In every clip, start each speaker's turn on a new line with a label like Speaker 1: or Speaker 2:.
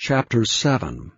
Speaker 1: Chapter 7.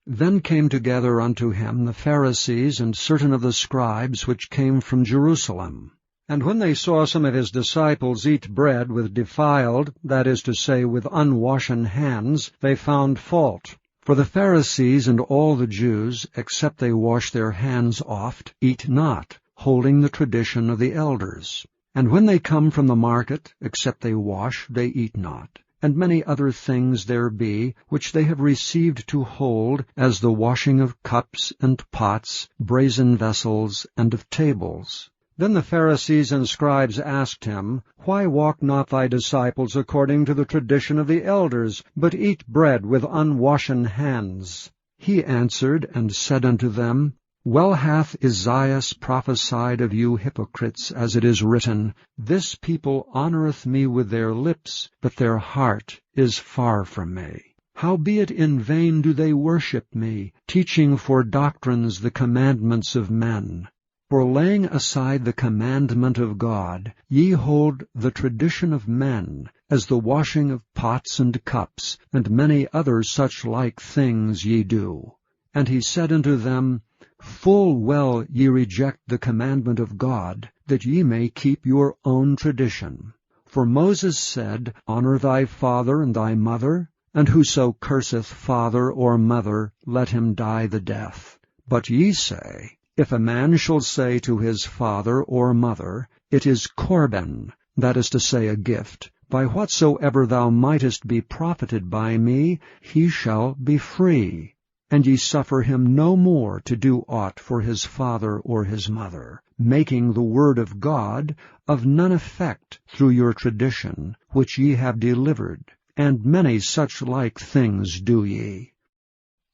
Speaker 1: Then came together unto him the Pharisees and certain of the scribes which came from Jerusalem. And when they saw some of his disciples eat bread with defiled, that is to say, with unwashen hands, they found fault. For the Pharisees and all the Jews, except they wash their hands oft, eat not, holding the tradition of the elders. And when they come from the market, except they wash, they eat not. And many other things there be, which they have received to hold, as the washing of cups and pots, brazen vessels, and of tables. Then the Pharisees and scribes asked him, Why walk not thy disciples according to the tradition of the elders, but eat bread with unwashen hands? He answered and said unto them, Well hath Esaias prophesied of you hypocrites, as it is written, This people honoureth me with their lips, but their heart is far from me. Howbeit in vain do they worship me, teaching for doctrines the commandments of men. For laying aside the commandment of God, ye hold the tradition of men, as the washing of pots and cups, and many other such like things ye do. And he said unto them, Full well ye reject the commandment of God, that ye may keep your own tradition. For Moses said, Honour thy father and thy mother, and whoso curseth father or mother, let him die the death. But ye say, If a man shall say to his father or mother, It is Corban, that is to say, a gift, by whatsoever thou mightest be profited by me, he shall be free. And ye suffer him no more to do aught for his father or his mother, making the word of God of none effect through your tradition, which ye have delivered, and many such like things do ye.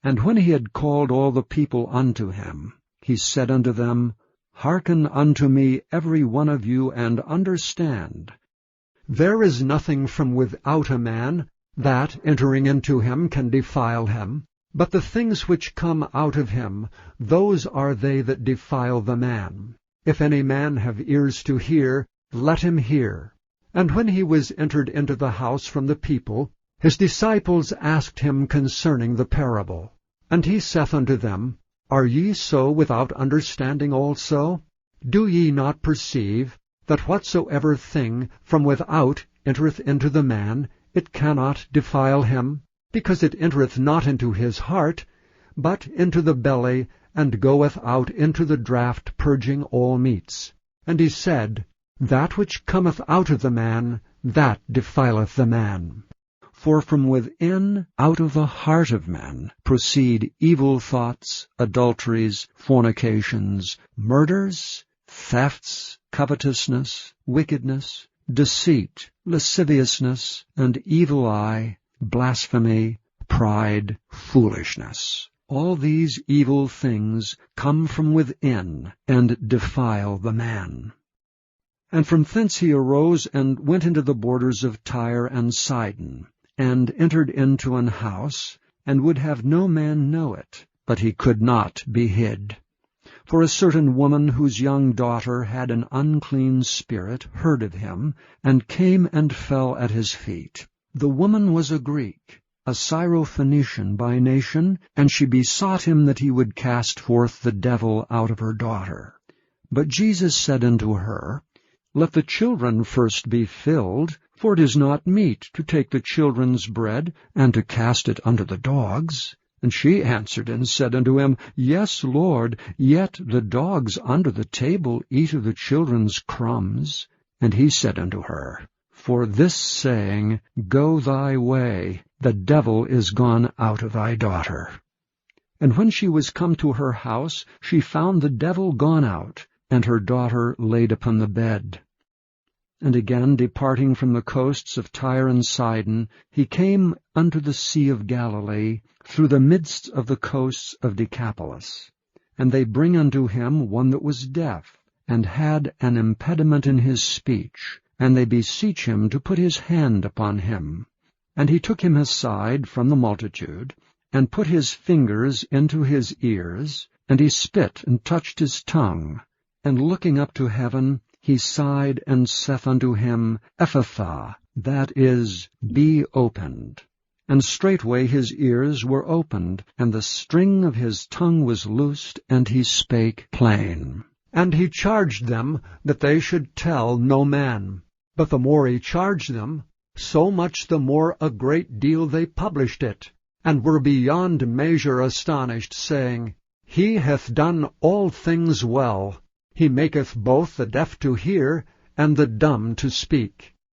Speaker 1: And when he had called all the people unto him, he said unto them, Hearken unto me every one of you, and understand. There is nothing from without a man that, entering into him, can defile him. But the things which come out of him, those are they that defile the man. If any man have ears to hear, let him hear. And when he was entered into the house from the people, his disciples asked him concerning the parable. And he saith unto them, Are ye so without understanding also? Do ye not perceive that whatsoever thing from without entereth into the man, it cannot defile him? Because it entereth not into his heart, but into the belly, and goeth out into the draught, purging all meats. And he said, That which cometh out of the man, that defileth the man. For from within, out of the heart of men, proceed evil thoughts, adulteries, fornications, murders, thefts, covetousness, wickedness, deceit, lasciviousness, and evil eye, blasphemy, pride, foolishness. All these evil things come from within, and defile the man. And from thence he arose and went into the borders of Tyre and Sidon, and entered into an house, and would have no man know it, but he could not be hid. For a certain woman whose young daughter had an unclean spirit heard of him, and came and fell at his feet. The woman was a Greek, a Syrophoenician by nation, and she besought him that he would cast forth the devil out of her daughter. But Jesus said unto her, Let the children first be filled, for it is not meet to take the children's bread, and to cast it unto the dogs. And she answered and said unto him, Yes, Lord, yet the dogs under the table eat of the children's crumbs. And he said unto her, For this saying, Go thy way, the devil is gone out of thy daughter. And when she was come to her house, she found the devil gone out, and her daughter laid upon the bed. And again, departing from the coasts of Tyre and Sidon, he came unto the sea of Galilee, through the midst of the coasts of Decapolis. And they bring unto him one that was deaf, and had an impediment in his speech, and they beseech him to put his hand upon him. And he took him aside from the multitude, and put his fingers into his ears, and he spit and touched his tongue. And looking up to heaven, he sighed and saith unto him, Ephphatha, that is, be opened. And straightway his ears were opened, and the string of his tongue was loosed, and he spake plain. And he charged them that they should tell no man. But the more he charged them, so much the more a great deal they published it, and were beyond measure astonished, saying, He hath done all things well. He maketh both the deaf to hear, and the dumb to speak.